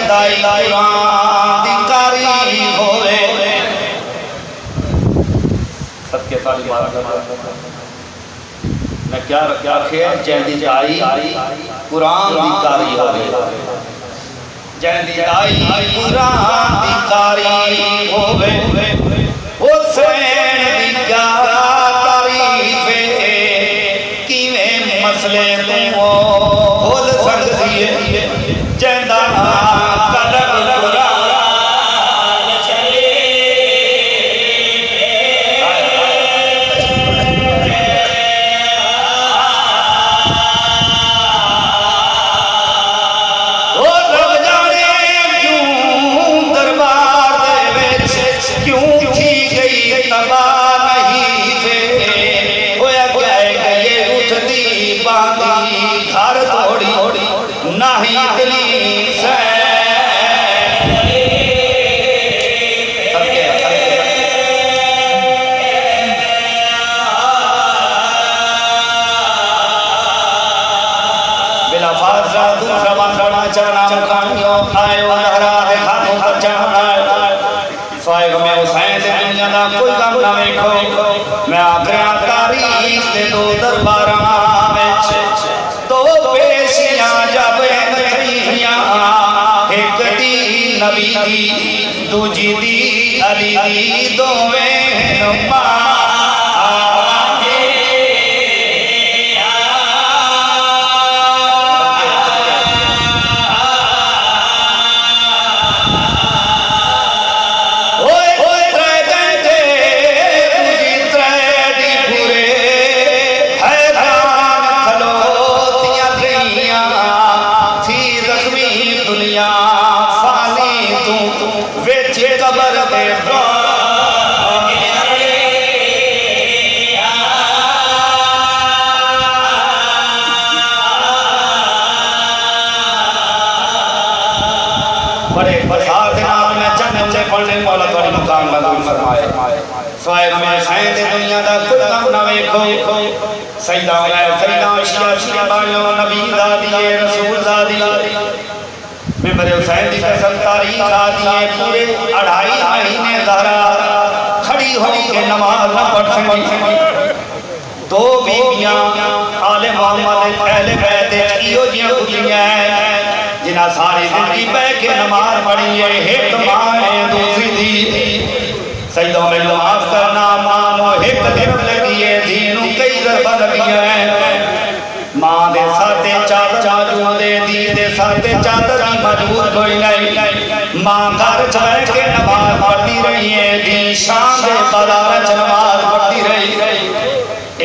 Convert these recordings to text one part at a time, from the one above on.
दाई कुरान दी कारी होवे सबके सारी बात मैं क्या आखिया जैंदी दाई कुरान दी कारी होवे जैंदी दाई कुरान दी कारी होवे हुसैन दी क्या तारीफ किवें मसले तू बोल सकदी है जैंदा कलम कुरान चले ओ रब जाने क्यों दरबार दे विच क्यों की गई तबाह नहीं वे होया क्या ये उठदी बांदी घर थोड़ी नहीं इतनी बिला फाजा दूसरा माखना चना मुखानियों आयो लहरा दे खानों बच्चा फायग में हुसैन दे दुनिया दा कोई काम ना वेखो मैं आखिया तारीख दे दो दरबारां विच दो पेशियां जब थईयां एक दी नबी दी दूजी दी अली दी दोवें नुमा बड़े फसाद नाल में जन्नत में पढ़ने वाला तुम्हारी मुकाम बदल फरमाए स्वाइब में हुसैन दे दुनिया दा कोई काम ना वेखो सैयदा शिया बायो नबी दादी रसूल दादी मेरे हुसैन दी कसम तारीख आदि पूरे 2.5 महीने ज़हरा खड़ी होके नमाज न पढ़ सकी दो बीबियां आले मोहम्मद अहले बैत इहो जियां गुजरियां जिन्हां सारी जिंदगी बैठ के नमाज पढ़ी है एक मां है दूसरी दी सैयदों में माफ करना मानो एक दिन लगी है दीन कई ज़रबा लगी है मां दे साथे चाचू दे दी दे साथे चादर मौजूद कोई नहीं मां घर च बैठ के नमाज पढ़ती रही है दी शाम दे बाजार च नमाज पढ़ती रही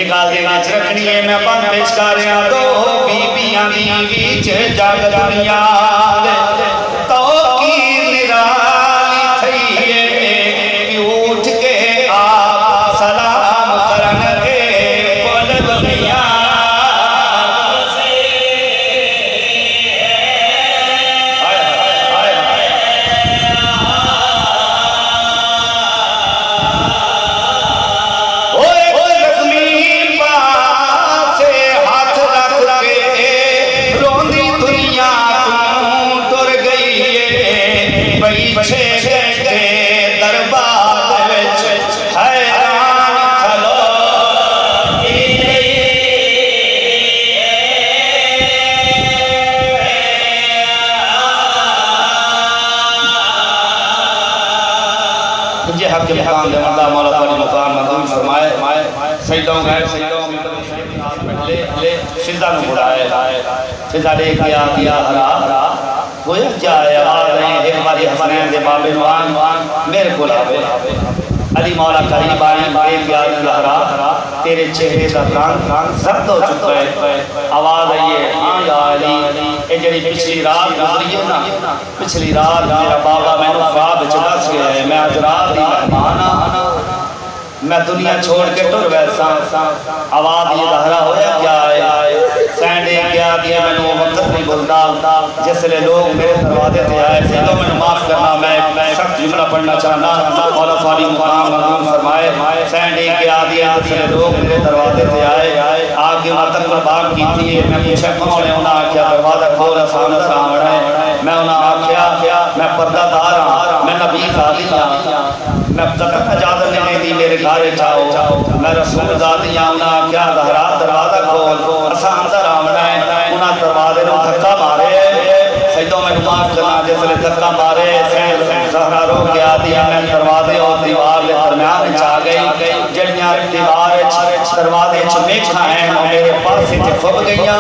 एक गाल दे विच रखनी है मैं बन पेश कर रहा दो बीबियां दी विच जग दुनिया दे तो की निराली थई है उठ के आप सलाम करन के बोल दुनिया हक के मकाम दे अल्लाह मौला तुम्हारी मुकाम मंजूर फरमाए सजदों गए ले सिजदा नु बुलाए सिजदा दे किया हरा होया क्या आवाज नहीं एक बारी हसनैन दे बाबे नु आन मेरे को आवे अली मौला करीब आई एक याद लहरा तेरे चेहरे का प्राण जब्त हो चुका है आवाज आई है हां या अली ए जड़ी पिछली रात गुजरी है ना पिछली रात मेरा बाबा मैंने ख्वाब च दस गया है मैं आज रात दी मेहमान मैं दुनिया छोड़ के टुर वैसा आवाज ये लहरा होया क्या है सैंडे क्या दिया मैंने वक्त नहीं बोलता जिसले लोग मेरे दरवाजे पे आए थे तो मैंने माफ करना मैं सख्त जुमला पढ़ना चाहना मौला तुम्हारी मुकाम मंजूर फरमाए सैंडे क्या दिया जिसले लोग मेरे दरवाजे पे आए आगे मतन बात की थी मैं पूछा कौन है उन्हें आख्या दरवाजा खोल सामने सामने मैं उन्हें आख्या पर्दादार हां, मैं नबी ज़ादी हां, मैं कतन इजाजत नहीं दी मेरे घर जाओ, मैं रसूल ज़ादी हां। उन्हां क्या ज़हरा दरवाज़ा खोल, असां अंदर आवना है। उन्हां दरवाजे नूं धक्का मारे, सैयदों मैं माफ करना जिसले धक्का मारे ज़हरा रो के आती है, मैं दरवाजे और दीवार के दरम्यान आ गई। जड़ियां दीवार दरवाजे च मेखा है मेरे पास च फुब गईयां,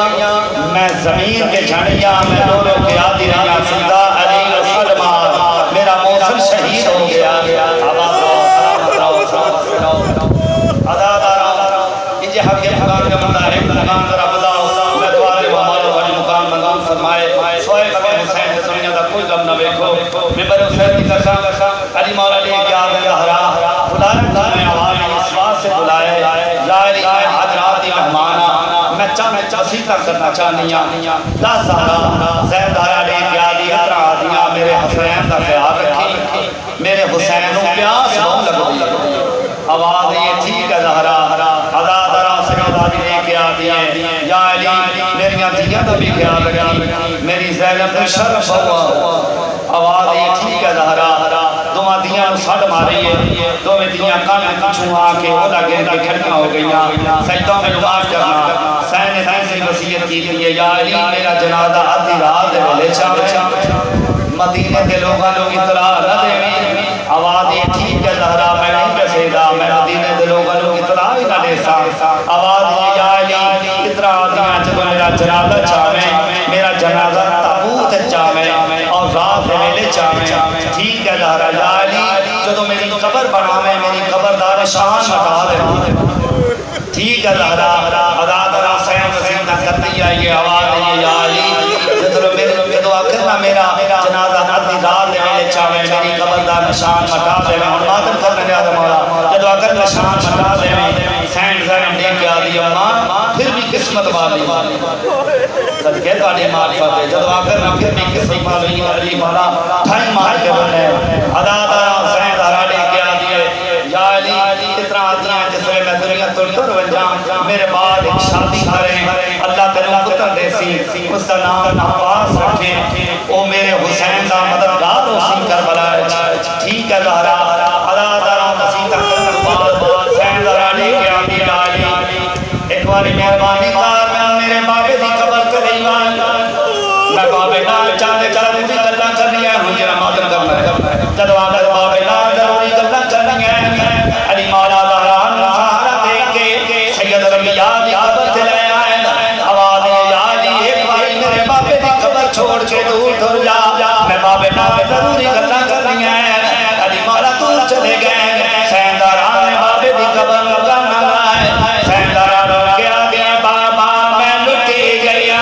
मैं जमीन के झड़ियां मैं रो रो के आती रही। सीधा अली सलमा मेरा मौसम शहीद हो गया। इजे हक मकान का बंदा है, मकान जरा बताओ, मैं द्वारे मोहम्मद वाली मकान मंगाऊं फरमाए सोए कबे हुसैन के दुनिया दा कोई गम ना देखो। मेंबर हुसैन की कसम अली मौला ने क्या हरा बुलाया, मैं आवाज इस बात से बुलाए या अली हजरात मेहमाना, मैं वसीता करना चाहनी हां। 10 ज़हरा ले क्या दी इतना आदियां मेरे हुसैन का ख्याल रखी, मेरे हुसैन को प्यास बहुत लगदी। आवाज ये ठीक है ज़हरा अदादरा सगादारी लेके आती है या अली मेरियां धियां का भी ख्याल रखी, मेरी ज़ैनब को शर्म हुआ। आवाज ये ठीक है ज़हरा दोवां धियां नु सड़ मारी है, दोवें धियां कान पिछू आके ओदा गिर के खड़ियां हो गईयां। सजदा में माफ करना सैन ने ऐसी वसीयत की है या अली मेरा जनाजा आधी रात दे वेले चावे, मदीने के लोगों को इतला न देवी। आवाज ये ठीक है ज़हरा मैं नहीं दसेगा, मैं मदीने के लोगों को इतला ही न देसा। आवाज ये या अली इतरा आदियां जब मेरा जनाजा चावे, मेरा जनाजा ताबूत चावे और रात दे वेले चावे। ठीक है ज़हरा या अली जो मेरी कब्र बनावे, मेरी कब्र दा निशान हटा दे। ठीक है ज़हरा अदादरा सैन वसीता करती है ये आवाज ये या अली जदों मेरे जो आखिर ना मेरा जनाजा आधी रात दे वेले चावे, मेरी कब्र दा निशान हटा दे। हुन मातम करने दे मौला जदों आखिर निशान हटा दे सैन ज़हन दे के आदी अम्मा फिर भी किस्मत वाली सदके ਤੁਹਾਡੀ मार्फत है। जदों आखिर ना फिर भी किस्मत वाली अली मौला ठाई मार के बने अदादरा सैन ज़हरा दे के आदी या अली इतना आदियां जिसले मैं दुनिया तुर वंजा मेरे बाद एक शादी करें अल्लाह तेरे पुत्र देसी उसका नाम अब्बास रखे, ओ मेरे हुसैन दा मददगार होसी करबला। ठीक है ज़हरा अदादरा वसीता करन बाद हुसैन ज़हरा ले के आदी अली एक बार मेहरबानी कर मैं मेरे बाबे दी कब्र ते नहीं मैं बाबे नाल चांदे चलने दी गल्लां करनी है। हुन जरा मातम करना है जदों आकर बाबे नाल जरूरी गल्लां करनी है। अली मौला ज़हरा सहारा दे के सैयद रबिया दी कब्र ते ले आए। आवाज या अली एक बार मेरे बाबे दी कब्र छोड़ के दूर जा, मैं बाबे नाल जरूरी गल्लां करनी है। अली मौला तू चले गए सैनदारा ने बाबे दी कब्र लगाना लाए। सैनदारा रो के आ गया बाबा मैं लुटी गया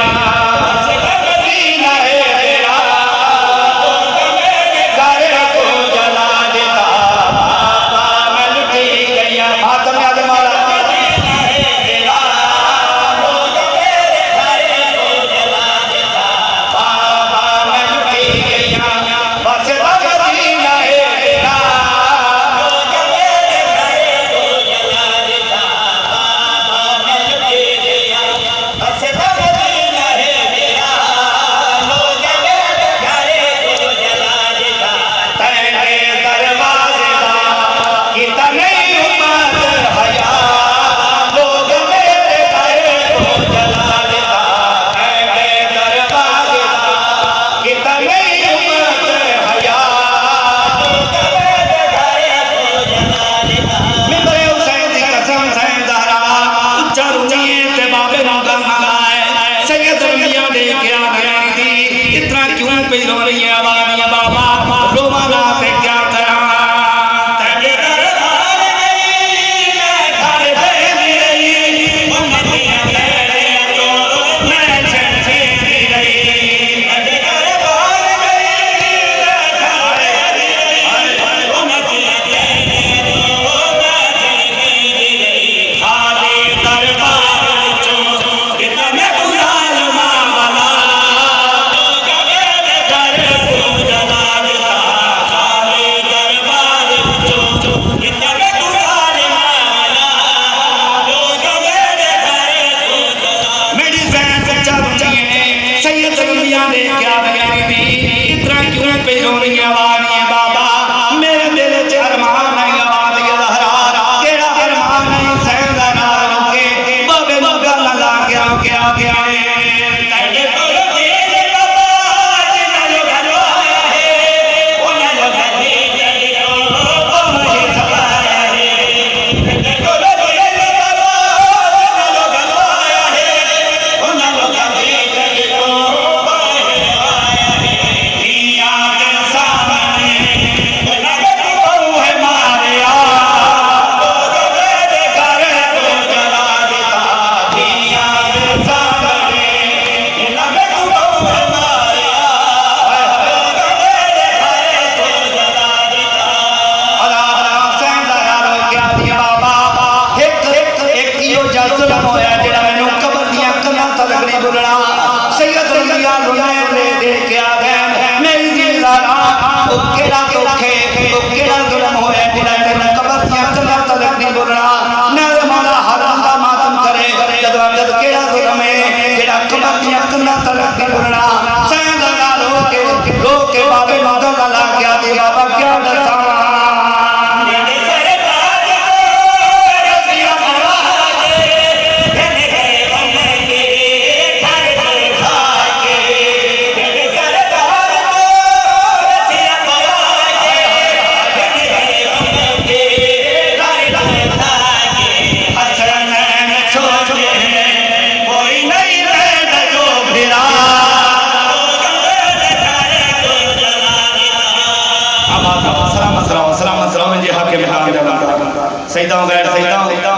सलामत रहो सलामत रहो जी हक इमरान दे बंदा सईदा गैर सईदा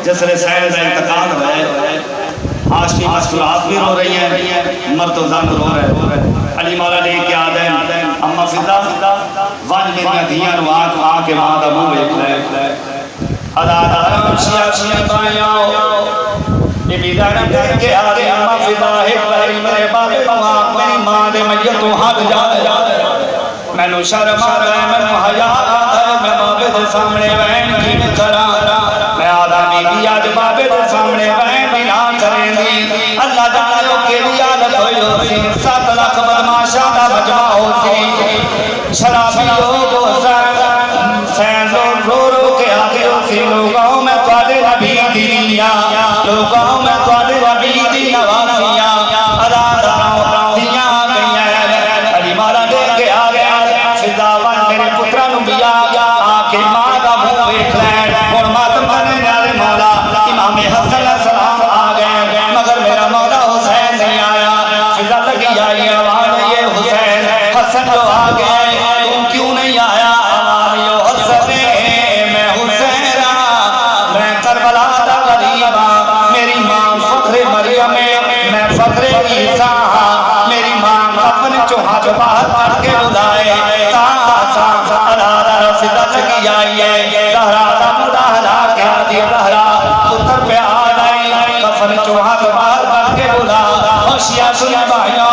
जिसले सैन दा इंतकाल होया आशिकी मसरूरात भी रो रही हैं मर्द ज़न रो रहे अली मौला ने क्या दे अम्मा फिदा वन मेरी धियां नु आ के मां दा मुंह वेख ले अदा शिया शिया बाया ये बिदारा करके आ गए अम्मा फिदा है भाई मेरे बाबे मेरी मां दे मैयत तो हाथ जा मैनू शर्म आ रहा है मैनू हया आ रहा है मैं बाबे के सामने बहन की करा मैं आदा बीबी आज बाबे के सामने बहन भी ना करेंगी अल्लाह जाने लो केड़ी हालत होई होसी 7 लाख बदमाशा दा मजमा होसी शराबी लोग सैन लोग रो रो के आगे होसी लोगों में तुहाडे नबी दी दिया लोगों में तुहाडे नबी दी नवाजियां अदा दियां गईयां अली मौला दे के आ गया सिद्धावन मेरे पुत्रा नु बिया आके मां दा मुंह वेख लैन हुन मातम करने वाले मौला इमाम हसन सलाम आ गए मगर मेरा मौला हुसैन नहीं आया फिजा लगी आई आवाज ये हुसैन हसन जो आ गए तुम क्यों नहीं आया आवाज यो हसन मैं हुसैन मैं करबला दा गरीबा मेरी मां फखरे मरियम मैं फखरे ईसा मेरी मां कफन चो हाथ बाहर काट के बुलाए फिजा लगी आई है लहरा दा मुंडा हला के आदि लहरा पुत्र पे आ गई कफन चो हाथ बाहर काट के बुला होशियार सुन भाइयों